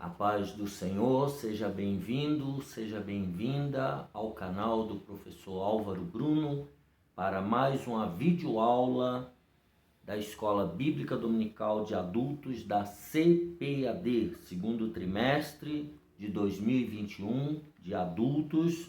A paz do Senhor, seja bem-vindo, seja bem-vinda ao canal do professor Álvaro Bruno para mais uma videoaula da Escola Bíblica Dominical de Adultos da CPAD, segundo trimestre de 2021 de adultos.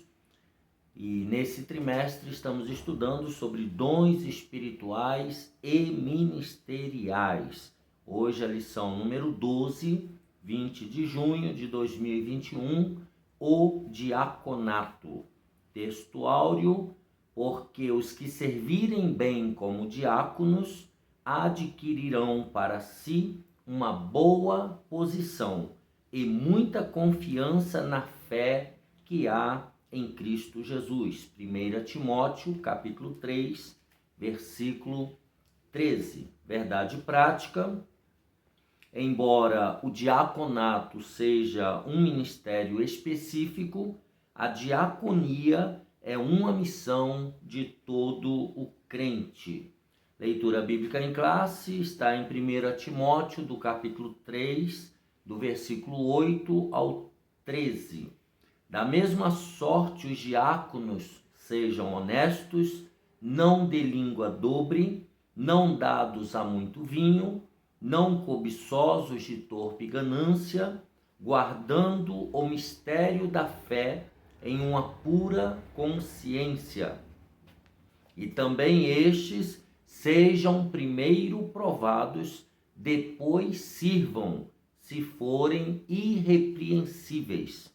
E nesse trimestre estamos estudando sobre dons espirituais e ministeriais. Hoje a lição número 12, 20 de junho de 2021, o diaconato. Texto áureo: porque os que servirem bem como diáconos adquirirão para si uma boa posição e muita confiança na fé que há em Cristo Jesus. 1 Timóteo, capítulo 3, versículo 13. Verdade prática: embora o diaconato seja um ministério específico, a diaconia é uma missão de todo o crente. Leitura bíblica em classe está em 1 Timóteo, do capítulo 3, do versículo 8 ao 13. Da mesma sorte, os diáconos sejam honestos, não de língua dobre, não dados a muito vinho, não cobiçosos de torpe ganância, guardando o mistério da fé em uma pura consciência. E também estes sejam primeiro provados, depois sirvam, se forem irrepreensíveis.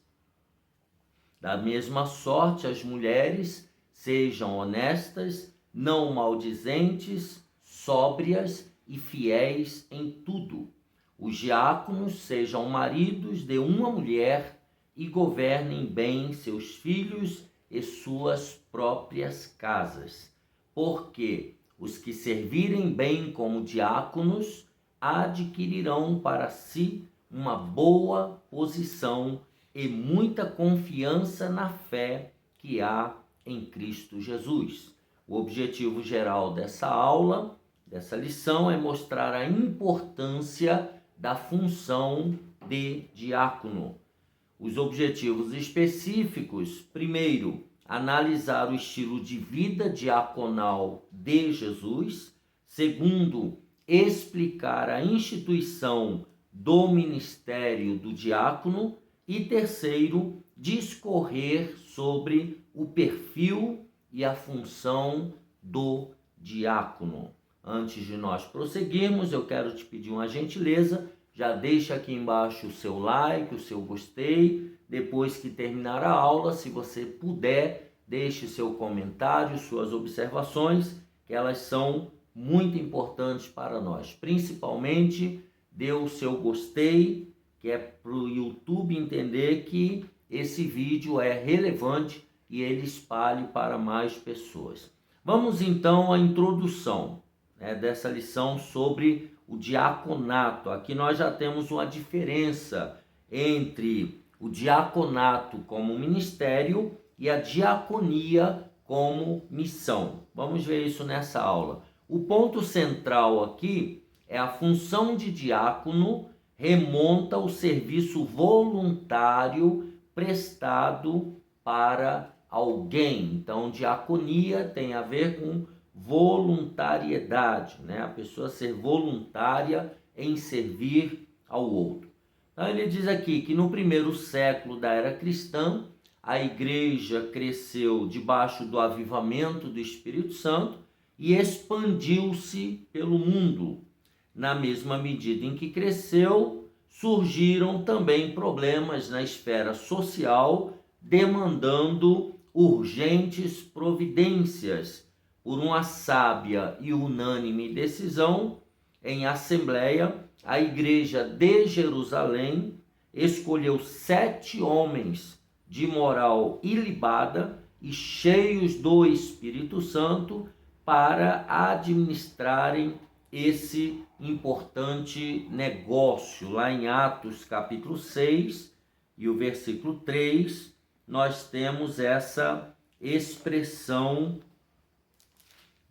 Da mesma sorte, as mulheres sejam honestas, não maldizentes, sóbrias e fiéis em tudo. Os diáconos sejam maridos de uma mulher e governem bem seus filhos e suas próprias casas. Porque os que servirem bem como diáconos adquirirão para si uma boa posição e muita confiança na fé que há em Cristo Jesus. O objetivo geral dessa aula, dessa lição, é mostrar a importância da função de diácono. Os objetivos específicos: primeiro, analisar o estilo de vida diaconal de Jesus. Segundo, explicar a instituição do ministério do diácono. E terceiro, discorrer sobre o perfil e a função do diácono. Antes de nós prosseguirmos, eu quero te pedir uma gentileza. Já deixa aqui embaixo o seu like, o seu gostei. Depois que terminar a aula, se você puder, deixe seu comentário, suas observações, que elas são muito importantes para nós. Principalmente, dê o seu gostei, que é para o YouTube entender que esse vídeo é relevante e ele espalhe para mais pessoas. Vamos então à introdução, dessa lição sobre o diaconato. Aqui nós já temos uma diferença entre o diaconato como ministério e a diaconia como missão. Vamos ver isso nessa aula. O ponto central aqui é a função de diácono remonta ao serviço voluntário prestado para alguém. Então, diaconia tem a ver com voluntariedade, A pessoa ser voluntária em servir ao outro. Então, ele diz aqui que no primeiro século da era cristã, a igreja cresceu debaixo do avivamento do Espírito Santo e expandiu-se pelo mundo. Na mesma medida em que cresceu, surgiram também problemas na esfera social, demandando urgentes providências. Por uma sábia e unânime decisão, em assembleia, a igreja de Jerusalém escolheu 7 homens de moral ilibada e cheios do Espírito Santo para administrarem esse importante negócio. Lá em Atos capítulo 6 e o versículo 3, nós temos essa expressão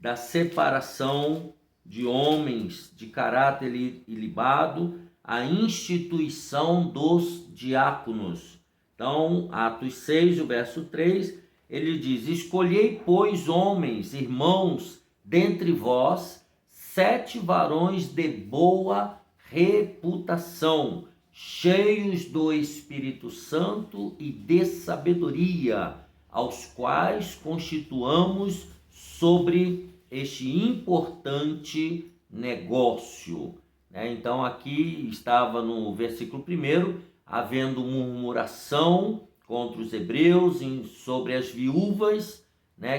da separação de homens de caráter ilibado a instituição dos diáconos. Então, Atos 6, o verso 3, ele diz: escolhei, pois, homens, irmãos, dentre vós, 7 varões de boa reputação, cheios do Espírito Santo e de sabedoria, aos quais constituamos sobre este importante negócio. Então aqui estava no versículo 1, havendo murmuração contra os hebreus sobre as viúvas,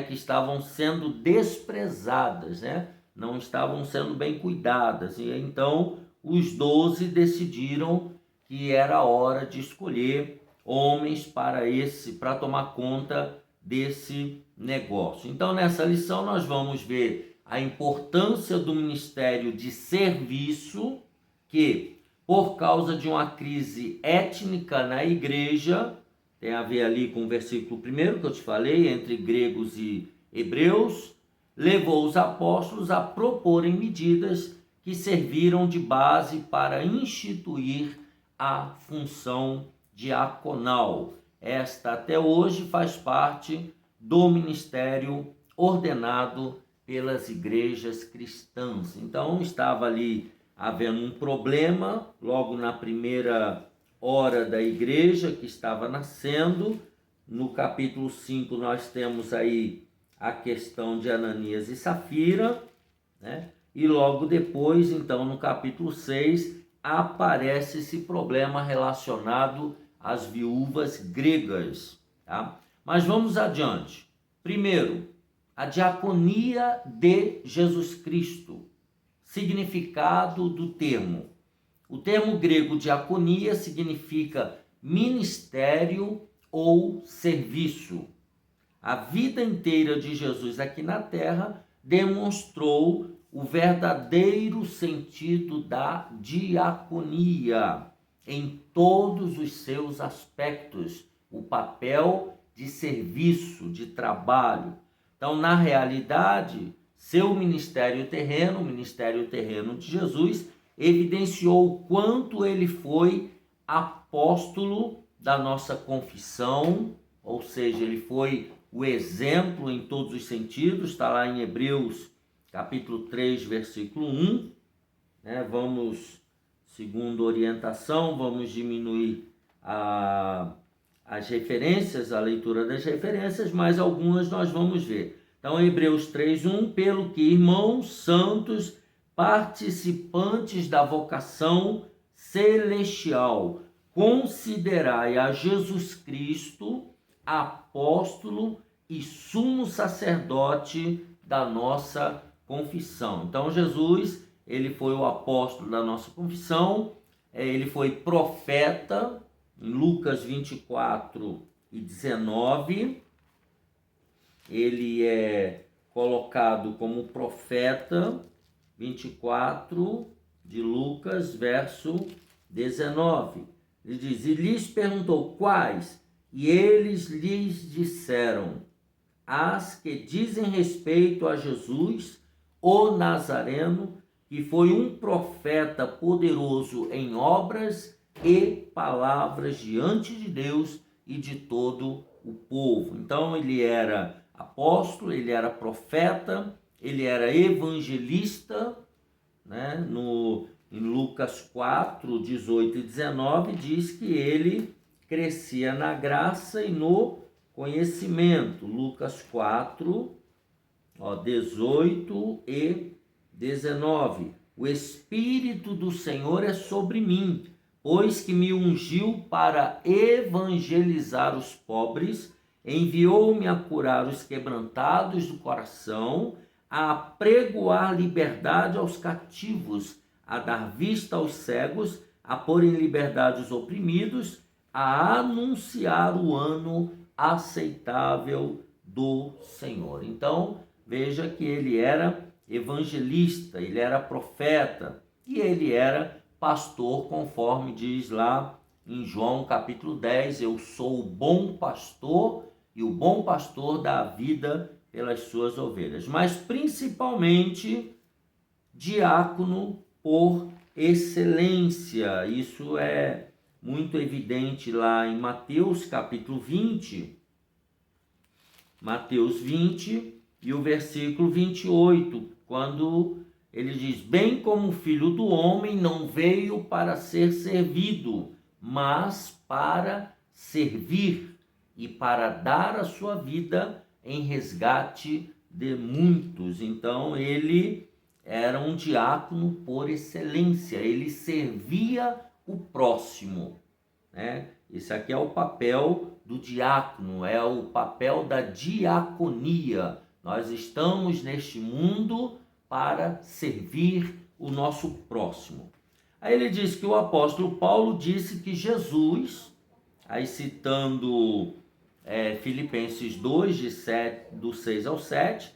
que estavam sendo desprezadas, não estavam sendo bem cuidadas. E então os 12 decidiram que era hora de escolher homens para tomar conta desse negócio. Então, nessa lição, nós vamos ver a importância do ministério de serviço, que, por causa de uma crise étnica na igreja, tem a ver ali com o versículo 1 que eu te falei, entre gregos e hebreus, levou os apóstolos a proporem medidas que serviram de base para instituir a função diaconal. Esta até hoje faz parte do ministério ordenado pelas igrejas cristãs. Então estava ali havendo um problema logo na primeira hora da igreja que estava nascendo. No capítulo 5 nós temos aí a questão de Ananias e Safira, e logo depois, então, no capítulo 6, aparece esse problema relacionado às viúvas gregas. Mas vamos adiante. Primeiro, a diaconia de Jesus Cristo. Significado do termo. O termo grego diaconia significa ministério ou serviço. A vida inteira de Jesus aqui na terra demonstrou o verdadeiro sentido da diaconia em todos os seus aspectos, o papel de serviço, de trabalho. Então, na realidade, seu ministério terreno, o ministério terreno de Jesus, evidenciou o quanto ele foi apóstolo da nossa confissão, ou seja, ele foi o exemplo em todos os sentidos. Está lá em Hebreus capítulo 3, versículo 1, vamos, segundo orientação, vamos diminuir as referências, a leitura das referências, mas algumas nós vamos ver. Então, Hebreus 3, 1, pelo que, irmãos santos, participantes da vocação celestial, considerai a Jesus Cristo, apóstolo e sumo sacerdote da nossa confissão. Então, Jesus, ele foi o apóstolo da nossa confissão, ele foi profeta, em Lucas 24 e 19, ele é colocado como profeta, 24 de Lucas, verso 19. Ele diz: e lhes perguntou quais, e eles lhes disseram: as que dizem respeito a Jesus, o Nazareno, que foi um profeta poderoso em obras e palavras diante de Deus e de todo o povo. Então ele era apóstolo, ele era profeta, ele era evangelista, em Lucas 4, 18 e 19 diz que ele crescia na graça e no conhecimento. Lucas 4, 18 e 19. O Espírito do Senhor é sobre mim, pois que me ungiu para evangelizar os pobres, enviou-me a curar os quebrantados do coração, a apregoar liberdade aos cativos, a dar vista aos cegos, a pôr em liberdade os oprimidos, a anunciar o ano aceitável do Senhor. Então, veja que ele era evangelista, ele era profeta e ele era pastor, conforme diz lá em João capítulo 10, eu sou o bom pastor e o bom pastor dá a vida pelas suas ovelhas. Mas principalmente diácono por excelência. Isso é muito evidente lá em Mateus capítulo 20. Mateus 20 e o versículo 28, quando ele diz: bem como o Filho do Homem não veio para ser servido, mas para servir e para dar a sua vida em resgate de muitos. Então ele era um diácono por excelência, ele servia o próximo, né? Esse aqui é o papel do diácono, é o papel da diaconia. Nós estamos neste mundo para servir o nosso próximo. Aí ele diz que o apóstolo Paulo disse que Jesus, aí citando Filipenses 2, do 6 ao 7,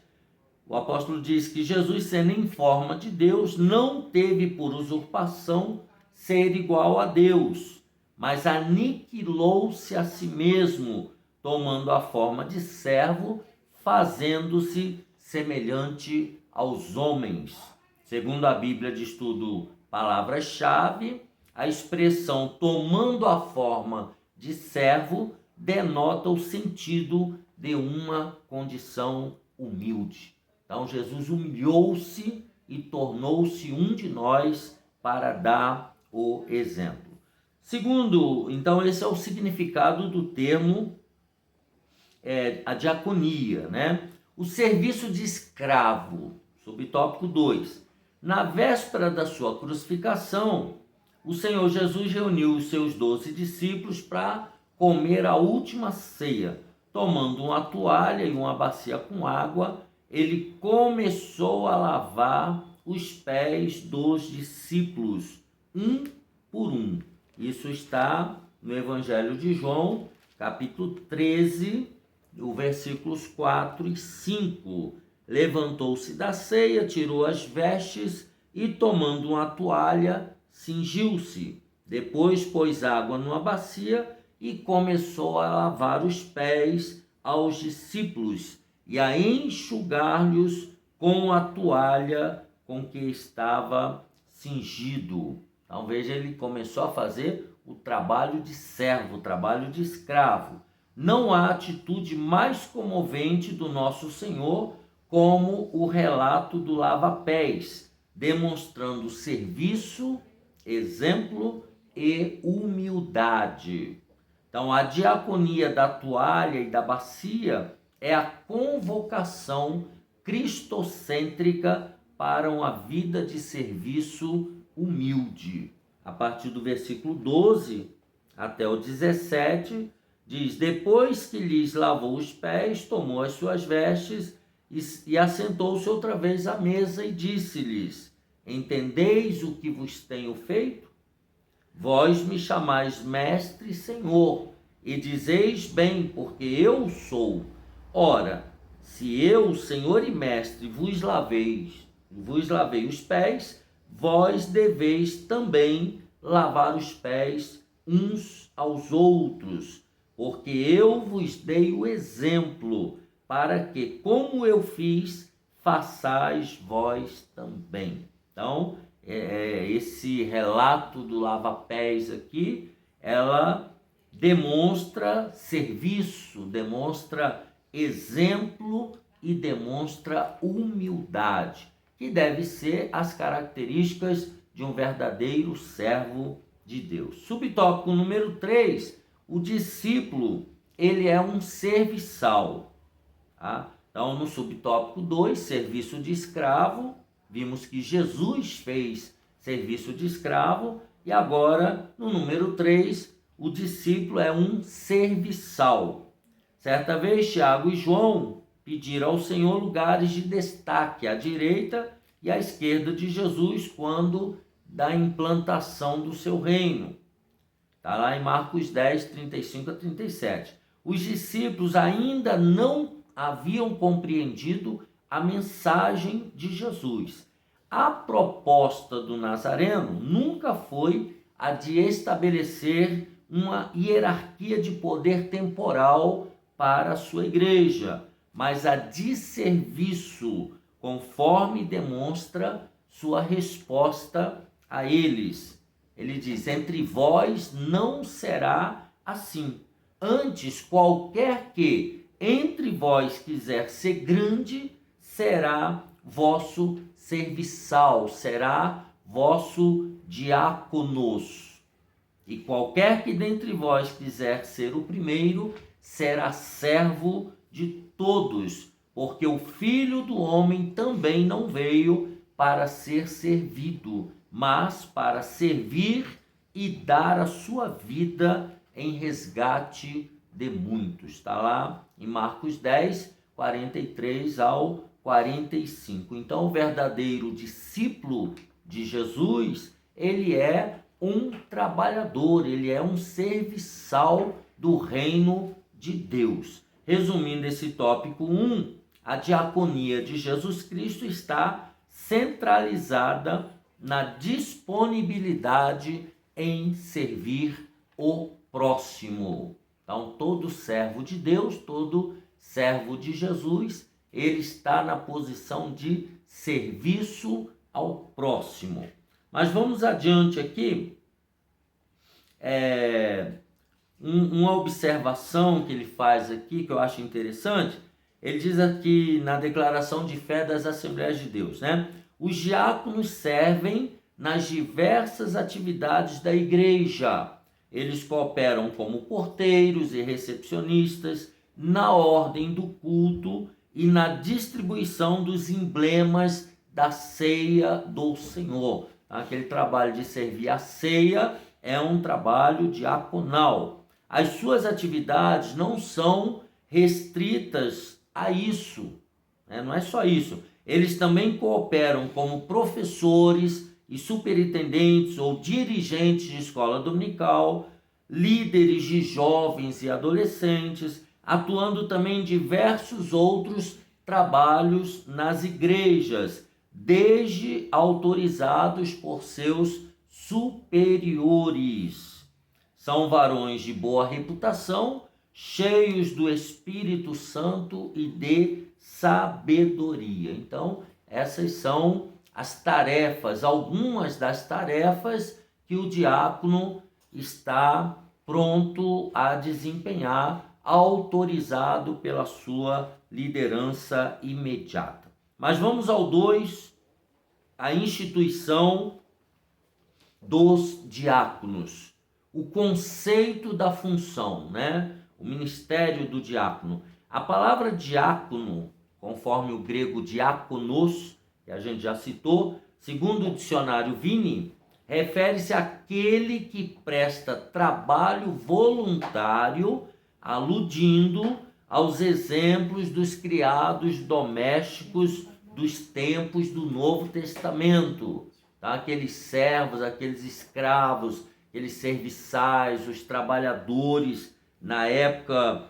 o apóstolo diz que Jesus, sendo em forma de Deus, não teve por usurpação ser igual a Deus, mas aniquilou-se a si mesmo, tomando a forma de servo, fazendo-se semelhante aos homens. Segundo a Bíblia de Estudo Palavras-Chave, a expressão tomando a forma de servo denota o sentido de uma condição humilde. Então Jesus humilhou-se e tornou-se um de nós para dar o exemplo. Segundo, então esse é o significado do termo a diaconia, né? O serviço de escravo, subtópico 2. Na véspera da sua crucificação, o Senhor Jesus reuniu os seus 12 discípulos para comer a última ceia. Tomando uma toalha e uma bacia com água, ele começou a lavar os pés dos discípulos, um por um. Isso está no Evangelho de João, capítulo 13, os versículos 4 e 5. Levantou-se da ceia, tirou as vestes e, tomando uma toalha, cingiu-se. Depois pôs água numa bacia e começou a lavar os pés aos discípulos e a enxugar-lhes com a toalha com que estava cingido. Então veja, ele começou a fazer o trabalho de servo, o trabalho de escravo. Não há atitude mais comovente do nosso Senhor como o relato do lava-pés, demonstrando serviço, exemplo e humildade. Então a diaconia da toalha e da bacia é a convocação cristocêntrica para uma vida de serviço humilde. A partir do versículo 12 até o 17, diz: depois que lhes lavou os pés, tomou as suas vestes e assentou-se outra vez à mesa e disse-lhes: entendeis o que vos tenho feito? Vós me chamais mestre e senhor, e dizeis bem, porque eu sou. Ora, se eu, senhor e mestre, vos lavei os pés, vós deveis também lavar os pés uns aos outros, porque eu vos dei o exemplo, para que, como eu fiz, façais vós também. Então, esse relato do lava-pés aqui, ela demonstra serviço, demonstra exemplo e demonstra humildade, que deve ser as características de um verdadeiro servo de Deus. Subtópico número 3, o discípulo, ele é um serviçal. Tá? Então, no subtópico 2, serviço de escravo, vimos que Jesus fez serviço de escravo, e agora, no número 3, o discípulo é um serviçal. Certa vez, Tiago e João pediram ao Senhor lugares de destaque à direita e à esquerda de Jesus quando da implantação do seu reino. Está lá em Marcos 10, 35 a 37. Os discípulos ainda não haviam compreendido a mensagem de Jesus. A proposta do Nazareno nunca foi a de estabelecer uma hierarquia de poder temporal para a sua igreja, mas a de serviço, conforme demonstra sua resposta a eles. Ele diz: entre vós não será assim. Antes, qualquer que entre vós quiser ser grande, será vosso serviçal, será vosso diáconos. E qualquer que dentre vós quiser ser o primeiro, será servo de todos, porque o Filho do Homem também não veio para ser servido, mas para servir e dar a sua vida em resgate de muitos. Está lá em Marcos 10, 43 ao 45. Então, o verdadeiro discípulo de Jesus, ele é um trabalhador, ele é um serviçal do reino de Deus. Resumindo esse tópico 1, a diaconia de Jesus Cristo está centralizada na disponibilidade em servir o próximo. Então, todo servo de Deus, todo servo de Jesus, ele está na posição de serviço ao próximo. Mas vamos adiante aqui. Uma observação que ele faz aqui, que eu acho interessante, ele diz aqui na declaração de fé das Assembleias de Deus, né? Os diáconos servem nas diversas atividades da igreja. Eles cooperam como porteiros e recepcionistas, na ordem do culto e na distribuição dos emblemas da ceia do Senhor. Aquele trabalho de servir a ceia é um trabalho diaconal. As suas atividades não são restritas a isso, né? Não é só isso. Eles também cooperam como professores e superintendentes ou dirigentes de escola dominical, líderes de jovens e adolescentes, atuando também em diversos outros trabalhos nas igrejas, desde autorizados por seus superiores. São varões de boa reputação, cheios do Espírito Santo e de sabedoria. Então, essas são as tarefas, algumas das tarefas que o diácono está pronto a desempenhar, autorizado pela sua liderança imediata. Mas vamos ao 2, a instituição dos diáconos. O conceito da função, né? O ministério do diácono. A palavra diácono, conforme o grego diakonos, que a gente já citou, segundo o dicionário Vini, refere-se àquele que presta trabalho voluntário, aludindo aos exemplos dos criados domésticos dos tempos do Novo Testamento, tá? Aqueles servos, aqueles escravos, aqueles serviçais, os trabalhadores na época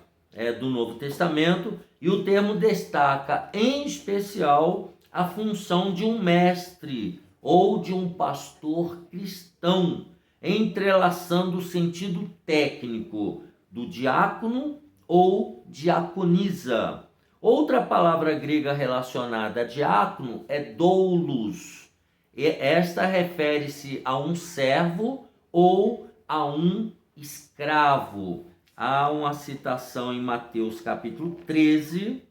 do Novo Testamento, e o termo destaca em especial a função de um mestre ou de um pastor cristão, entrelaçando o sentido técnico do diácono ou diaconisa. Outra palavra grega relacionada a diácono é doulos. E esta refere-se a um servo ou a um escravo. Há uma citação em Mateus capítulo 13,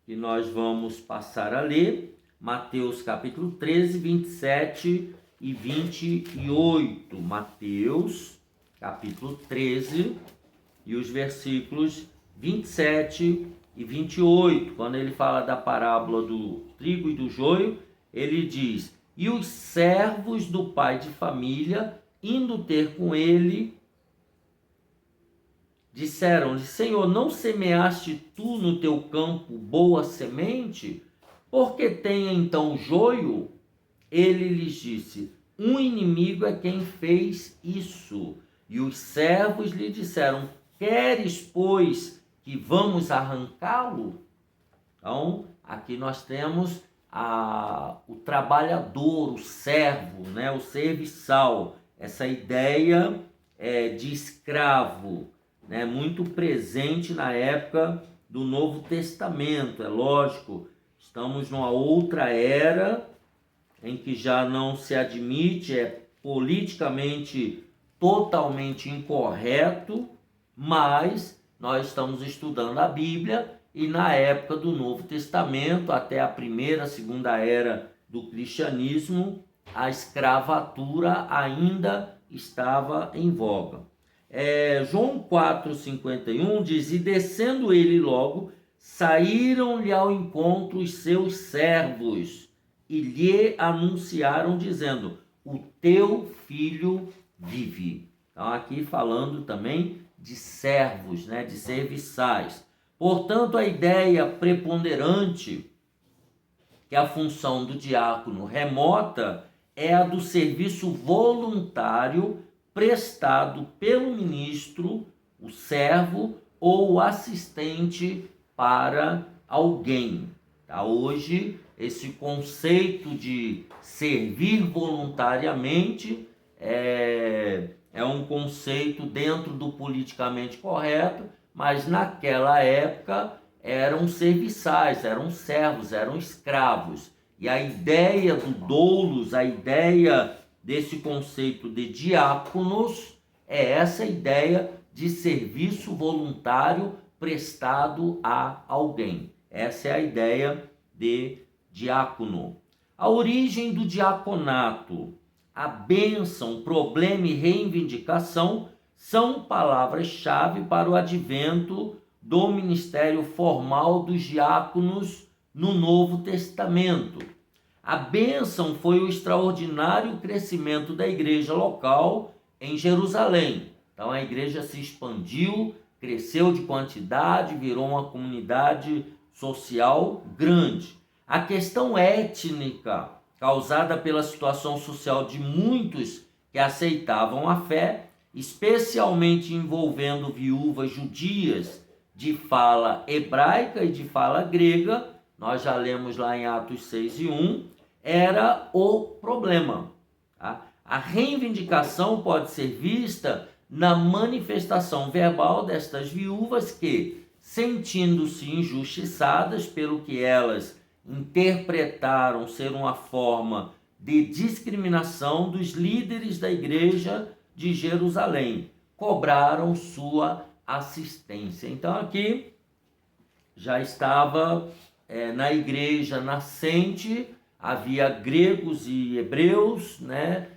que nós vamos passar a ler. Mateus capítulo 13, 27 e 28. Mateus capítulo 13 e os versículos 27 e 28. Quando ele fala da parábola do trigo e do joio, ele diz: e os servos do pai de família, indo ter com ele, disseram-lhe: Senhor, não semeaste tu no teu campo boa semente? Porque tem então joio? Ele lhes disse: um inimigo é quem fez isso. E os servos lhe disseram: queres, pois, que vamos arrancá-lo? Então, aqui nós temos o trabalhador, o servo, né? O serviçal. Essa ideia de escravo, né? Muito presente na época do Novo Testamento. É lógico, estamos numa outra era, em que já não se admite, é politicamente totalmente incorreto, mas nós estamos estudando a Bíblia e na época do Novo Testamento, até a primeira, segunda era do cristianismo, a escravatura ainda estava em voga. João 4,51 diz: e descendo ele logo, saíram-lhe ao encontro os seus servos e lhe anunciaram, dizendo: o teu filho vive. Então, aqui falando também de servos, né, de serviçais. Portanto, a ideia preponderante que a função do diácono remota é a do serviço voluntário prestado pelo ministro, o servo ou o assistente para alguém. Tá? Hoje, esse conceito de servir voluntariamente é um conceito dentro do politicamente correto, mas naquela época eram serviçais, eram servos, eram escravos. E a ideia do doulos, a ideia desse conceito de diáconos, é essa ideia de serviço voluntário prestado a alguém. Essa é a ideia de diácono. A origem do diaconato, a bênção, problema e reivindicação são palavras-chave para o advento do ministério formal dos diáconos no Novo Testamento. A bênção foi o extraordinário crescimento da igreja local em Jerusalém. Então a igreja se expandiu, cresceu de quantidade, virou uma comunidade social grande. A questão étnica, causada pela situação social de muitos que aceitavam a fé, especialmente envolvendo viúvas judias de fala hebraica e de fala grega, nós já lemos lá em Atos 6:1, era o problema. Tá? A reivindicação pode ser vista na manifestação verbal destas viúvas que, sentindo-se injustiçadas pelo que elas interpretaram ser uma forma de discriminação dos líderes da igreja de Jerusalém, cobraram sua assistência. Então aqui já estava na igreja nascente, havia gregos e hebreus, né?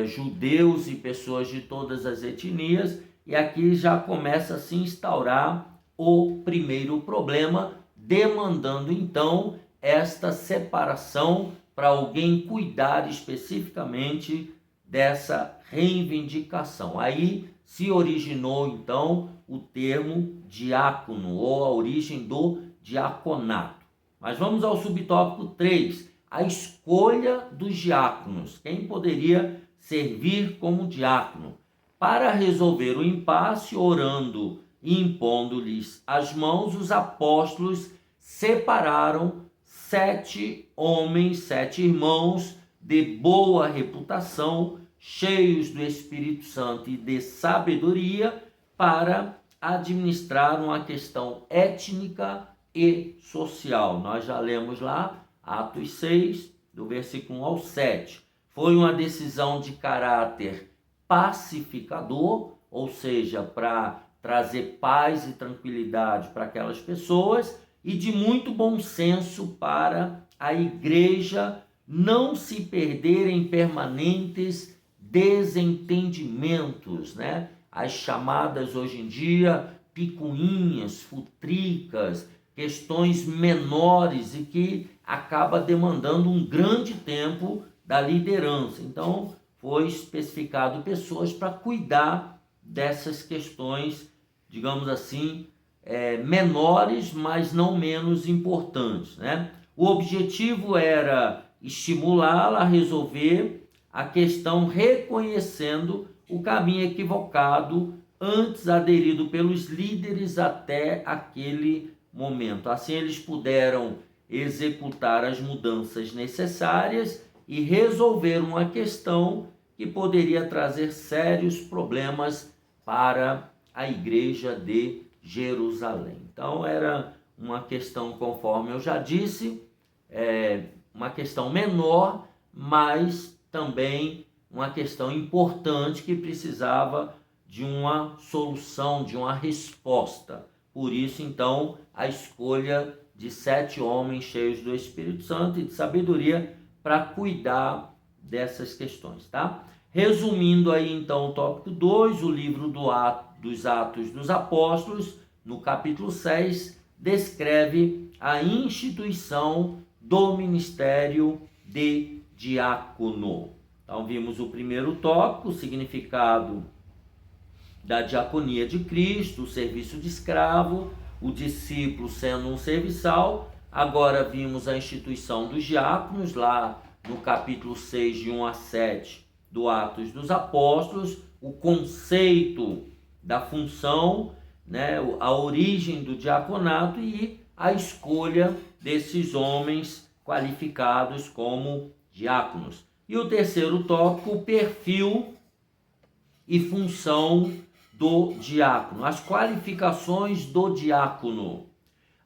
Judeus e pessoas de todas as etnias, e aqui já começa a se instaurar o primeiro problema, demandando então esta separação para alguém cuidar especificamente dessa reivindicação. Aí se originou então o termo diácono, ou a origem do diaconato. Mas vamos ao subtópico 3, a escolha dos diáconos. Quem poderia servir como diácono? Para resolver o impasse, orando e impondo-lhes as mãos, os apóstolos separaram 7 homens, 7 irmãos de boa reputação, cheios do Espírito Santo e de sabedoria, para administrar uma questão étnica e social. Nós já lemos lá, Atos 6, do versículo 1 ao 7. Foi uma decisão de caráter pacificador, ou seja, para trazer paz e tranquilidade para aquelas pessoas, e de muito bom senso para a igreja não se perder em permanentes desentendimentos, né? As chamadas hoje em dia picuinhas, futricas, questões menores e que acaba demandando um grande tempo da liderança. Então, foi especificado pessoas para cuidar dessas questões, digamos assim, menores, mas não menos importantes, né? O objetivo era estimulá-la a resolver a questão reconhecendo o caminho equivocado antes aderido pelos líderes até aquele momento. Assim eles puderam executar as mudanças necessárias e resolver uma questão que poderia trazer sérios problemas para a igreja de Jerusalém. Então era uma questão, conforme eu já disse, uma questão menor, mas também uma questão importante que precisava de uma solução, de uma resposta. Por isso, então, a escolha de 7 homens cheios do Espírito Santo e de sabedoria para cuidar dessas questões, tá? Resumindo aí, então, o tópico 2, o livro dos Atos dos Apóstolos, no capítulo 6, descreve a instituição do ministério de diácono. Então, vimos o primeiro tópico, o significado da diaconia de Cristo, o serviço de escravo, o discípulo sendo um serviçal. Agora vimos a instituição dos diáconos, lá no capítulo 6, de 1 a 7, do Atos dos Apóstolos, o conceito da função, né, a origem do diaconato e a escolha desses homens qualificados como diáconos. E o terceiro tópico, o perfil e função do diácono, as qualificações do diácono.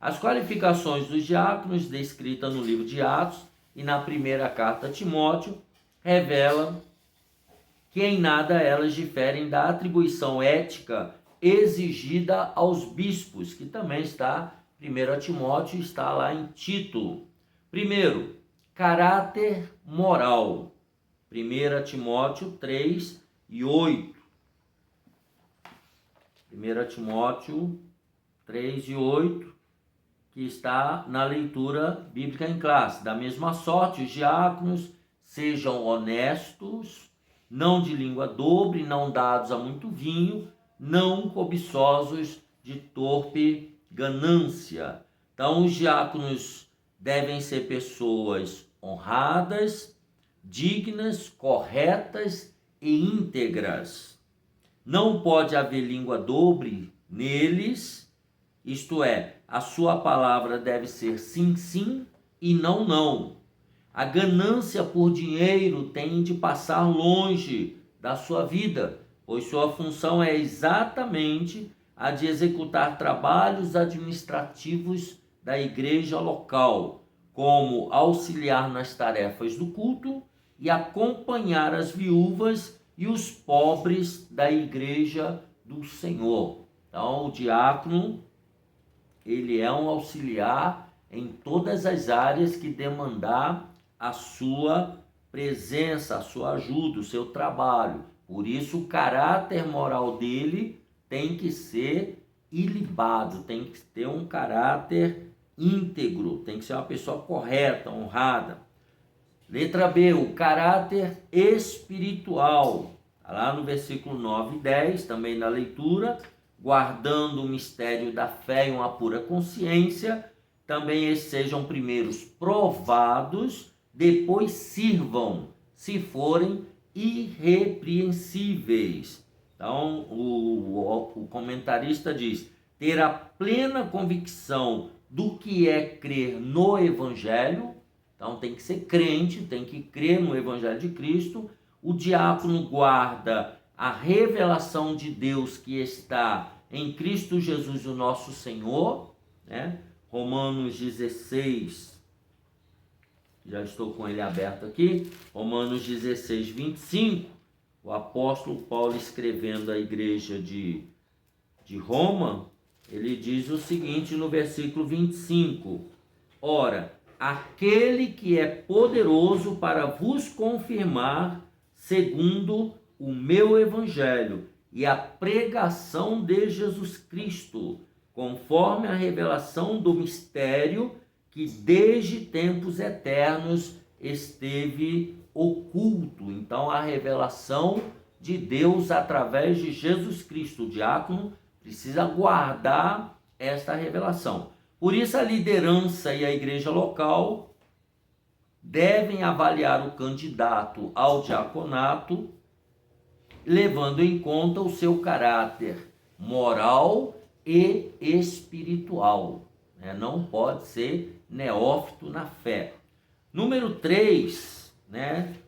As qualificações dos diáconos, descritas no livro de Atos e na primeira carta a Timóteo, revelam que em nada elas diferem da atribuição ética exigida aos bispos, que também está em 1 Timóteo, está lá em Tito. Primeiro, caráter moral. 1 Timóteo 3 e 8. 1 Timóteo 3 e 8, que está na leitura bíblica em classe. Da mesma sorte, os diáconos sejam honestos, não de língua dobre, não dados a muito vinho, não cobiçosos de torpe ganância. Então, os diáconos devem ser pessoas honradas, dignas, corretas e íntegras. Não pode haver língua dobre neles, isto é, a sua palavra deve ser sim, sim e não, não. A ganância por dinheiro tem de passar longe da sua vida, pois sua função é exatamente a de executar trabalhos administrativos da igreja local, como auxiliar nas tarefas do culto e acompanhar as viúvas e os pobres da igreja do Senhor. Então, o diácono, ele é um auxiliar em todas as áreas que demandar a sua presença, a sua ajuda, o seu trabalho. Por isso, o caráter moral dele tem que ser ilibado, tem que ter um caráter íntegro, tem que ser uma pessoa correta, honrada. Letra B, o caráter espiritual. Lá no versículo 9 e 10, também na leitura, guardando o mistério da fé e uma pura consciência, também esses sejam primeiros provados, depois sirvam, se forem irrepreensíveis. Então, o comentarista diz: ter a plena convicção do que é crer no Evangelho. Então, tem que ser crente, tem que crer no Evangelho de Cristo. O diácono guarda a revelação de Deus que está em Cristo Jesus, o nosso Senhor, né? Romanos 16, já estou com ele aberto aqui, Romanos 16, 25, o apóstolo Paulo, escrevendo à igreja de Roma, ele diz o seguinte no versículo 25: ora, aquele que é poderoso para vos confirmar segundo o meu evangelho e a pregação de Jesus Cristo, conforme a revelação do mistério que desde tempos eternos esteve oculto. Então, a revelação de Deus através de Jesus Cristo. O diácono precisa guardar esta revelação. Por isso, a liderança e a igreja local devem avaliar o candidato ao diaconato, levando em conta o seu caráter moral e espiritual. Não pode ser neófito na fé. Número 3,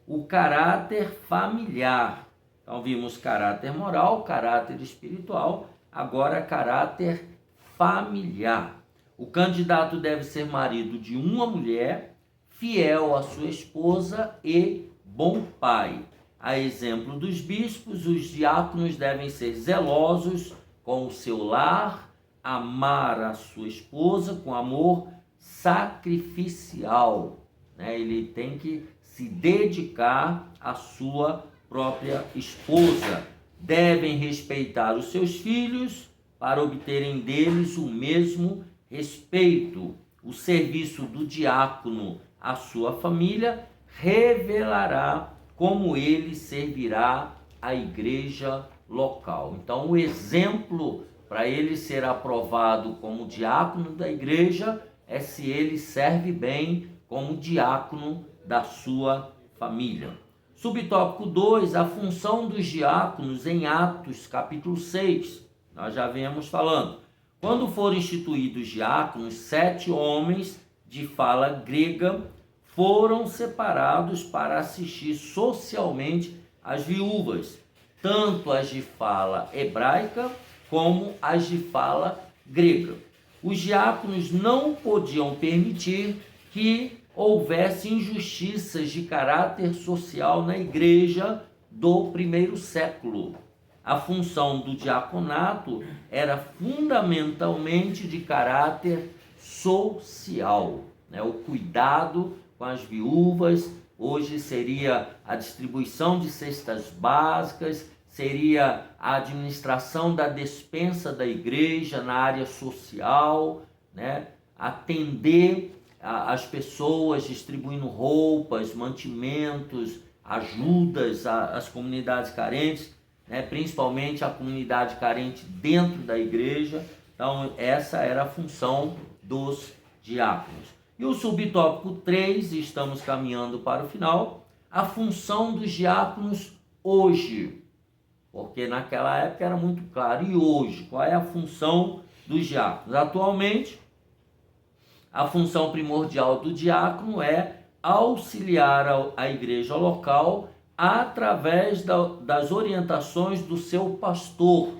o caráter familiar. Então, vimos caráter moral, caráter espiritual, agora caráter familiar. O candidato deve ser marido de uma mulher, fiel à sua esposa e bom pai. A exemplo dos bispos, os diáconos devem ser zelosos com o seu lar, amar a sua esposa com amor sacrificial, né? Ele tem que se dedicar à sua própria esposa. Devem respeitar os seus filhos para obterem deles o mesmo respeito. O serviço do diácono à sua família revelará como ele servirá a igreja local. Então, o exemplo para ele ser aprovado como diácono da igreja é se ele serve bem como diácono da sua família. Subtópico 2, a função dos diáconos em Atos, capítulo 6. Nós já viemos falando. Quando foram instituídos diáconos, 7 homens de fala grega foram separados para assistir socialmente às viúvas, tanto as de fala hebraica como as de fala grega. Os diáconos não podiam permitir que houvesse injustiças de caráter social na igreja do primeiro século. A função do diaconato era fundamentalmente de caráter social, né? O cuidado com as viúvas, hoje seria a distribuição de cestas básicas, seria a administração da despensa da igreja na área social, né? Atender as pessoas, distribuindo roupas, mantimentos, ajudas às comunidades carentes, né? Principalmente a comunidade carente dentro da igreja. Então, essa era a função dos diáconos. E o subtópico 3, estamos caminhando para o final, a função dos diáconos hoje. Porque naquela época era muito claro. E hoje, qual é a função dos diáconos? Atualmente, a função primordial do diácono é auxiliar a igreja local através das orientações do seu pastor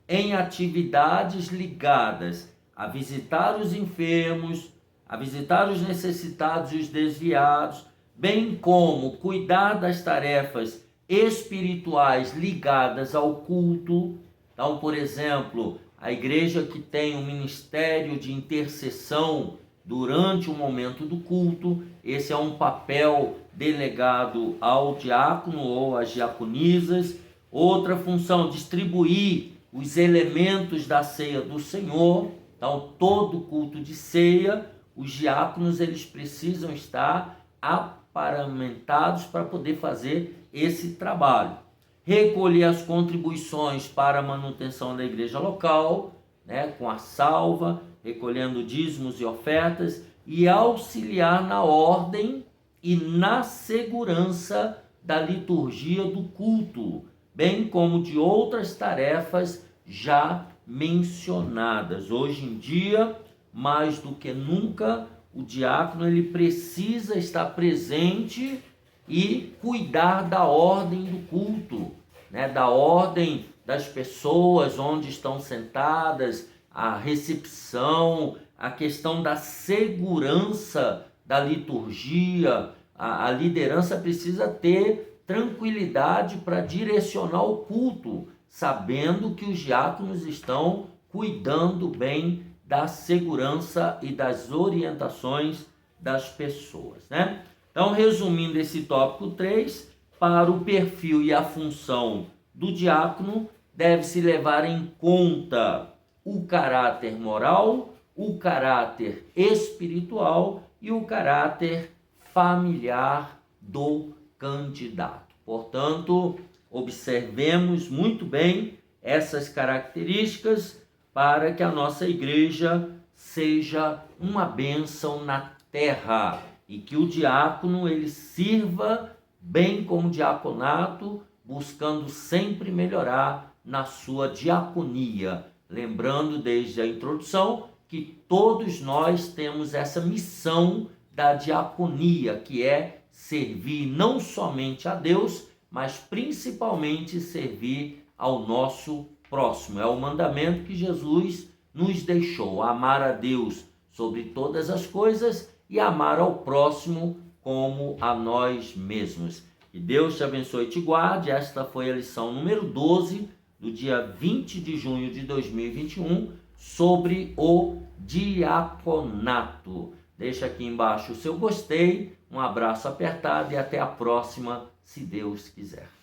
em atividades ligadas a visitar os enfermos, a visitar os necessitados e os desviados, bem como cuidar das tarefas espirituais ligadas ao culto. Então, por exemplo, a igreja que tem um ministério de intercessão durante o momento do culto, esse é um papel delegado ao diácono ou às diaconisas. Outra função, distribuir os elementos da ceia do Senhor. Então, todo culto de ceia, os diáconos eles precisam estar aparamentados para poder fazer esse trabalho. Recolher as contribuições para a manutenção da igreja local, né, com a salva, recolhendo dízimos e ofertas, e auxiliar na ordem e na segurança da liturgia do culto, bem como de outras tarefas já mencionadas. Hoje em dia, mais do que nunca, o diácono ele precisa estar presente e cuidar da ordem do culto, né? Da ordem das pessoas onde estão sentadas, a recepção, a questão da segurança da liturgia. A liderança precisa ter tranquilidade para direcionar o culto, sabendo que os diáconos estão cuidando bem da segurança e das orientações das pessoas, né? Então, resumindo esse tópico 3, para o perfil e a função do diácono, deve-se levar em conta o caráter moral, o caráter espiritual e o caráter familiar do candidato. Portanto, observemos muito bem essas características para que a nossa igreja seja uma bênção na terra e que o diácono ele sirva bem como diaconato, buscando sempre melhorar na sua diaconia. Lembrando desde a introdução que todos nós temos essa missão da diaconia, que é servir não somente a Deus, mas principalmente servir ao nosso próximo. É o mandamento que Jesus nos deixou: amar a Deus sobre todas as coisas e amar ao próximo como a nós mesmos. Que Deus te abençoe e te guarde. Esta foi a lição número 12 do dia 20 de junho de 2021 sobre o diaconato. Deixa aqui embaixo o seu gostei, um abraço apertado e até a próxima, se Deus quiser.